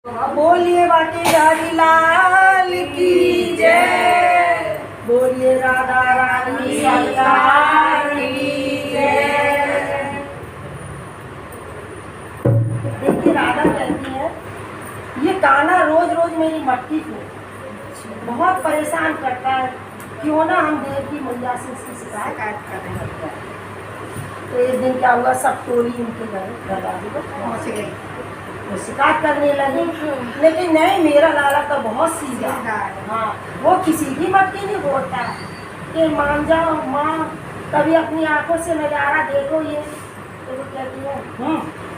बोलिए बाकी हरि लाल की जय, बोलिए राधा रानी सरकार की जय। देखिए राधा कहती है ये गाना रोज रोज मेरी मट्टी को बहुत परेशान करता है, क्यों ना हम देव की मैया से इसकी शिकायत करने लगते हैं। तो एक दिन क्या हुआ, सब टोली उनके घर पहुँच गई, वो शिकायत करने लगी। लेकिन नहीं, मेरा लाला तो बहुत सीधा है। हाँ, वो किसी की मट्टी नहीं बोलता है कि मान जाओ माँ, कभी अपनी आंखों से नज़ारा देखो। ये तो वो कहती है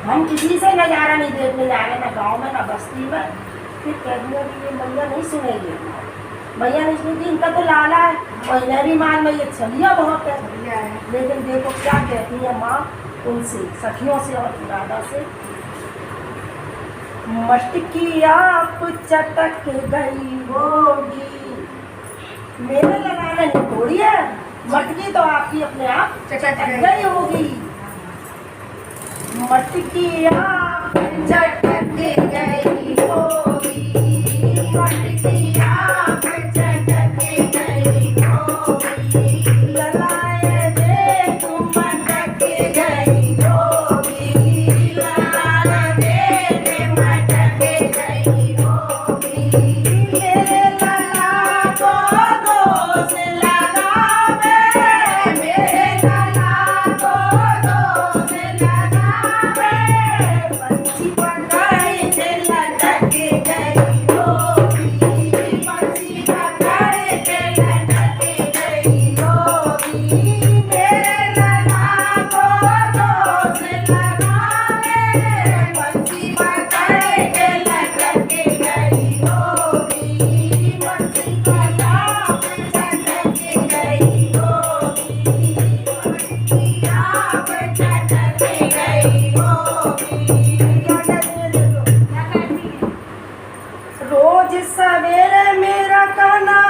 हम किसी से नज़ारा नहीं देखने जा रहे, ना गाँव में ना बस्ती में। फिर कहती है कि ये मैया नहीं सुनेगी, मैया नहीं सुनेगी, इनका तो लाला है और इन्हें भी मान में ये छलिया बहुत है। लेकिन देखो क्या कहती है माँ उनसे, सखियों से और राधा से, मटकी आप चटक गई होगी। मेरे लगाने नहीं थोड़ी है, मटकी तो आपकी अपने आप चटक गई होगी। मटकी आप चटक गई होगी, मटकी आप चटक गई होगी, ललाए दे तुम मटक गई होगी, ललाए दे मटक गई होगी। मेरे लला को दोष लगावे, मेरे लला को दोष लगावे, पंछी पकड़ के लटक गई होगी, पंछी पकड़ के लटक गई होगी। मेरे लला को दोष लगावे, पंछी पकड़ के लटक गई होगी, पंछी पकड़ के लटक गई होगी, पंछी आप चटक गई होगी। रोज सवेरे मेरा काना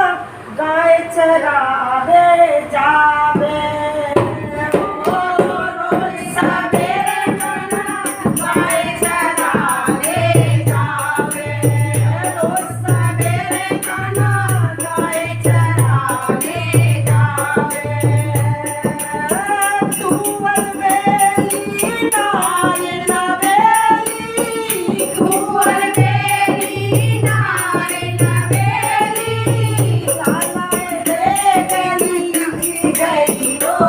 गाय चरावे जावे, रोज सवेरे काना गाय चरावे जावे, रोज सवेरे काना गाय चरावे जावे। तुअर बेली नारियल बेली, तुअर बेली नारियल बेली, लाला रे गली गई हो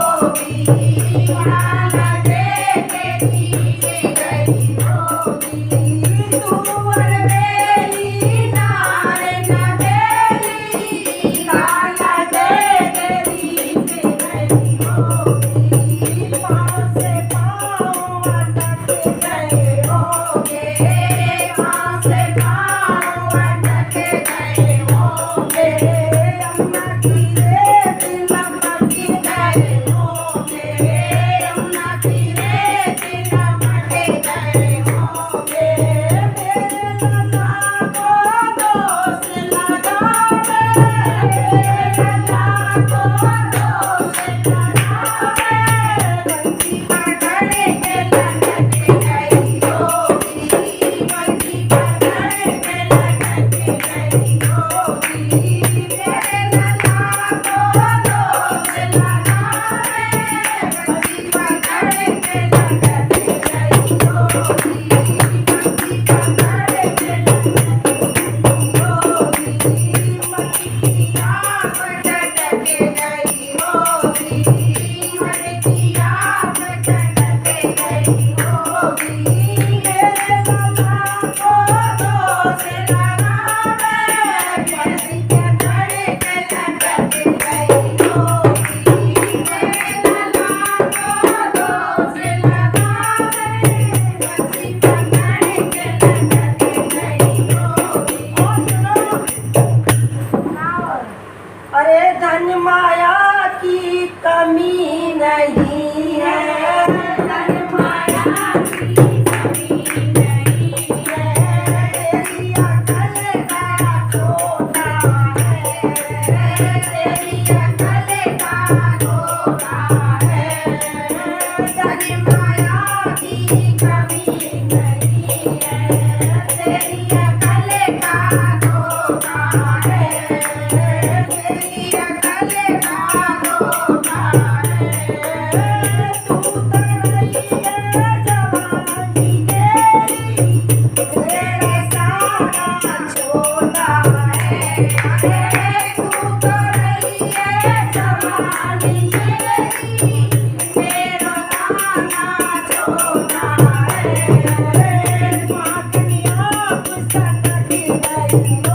है।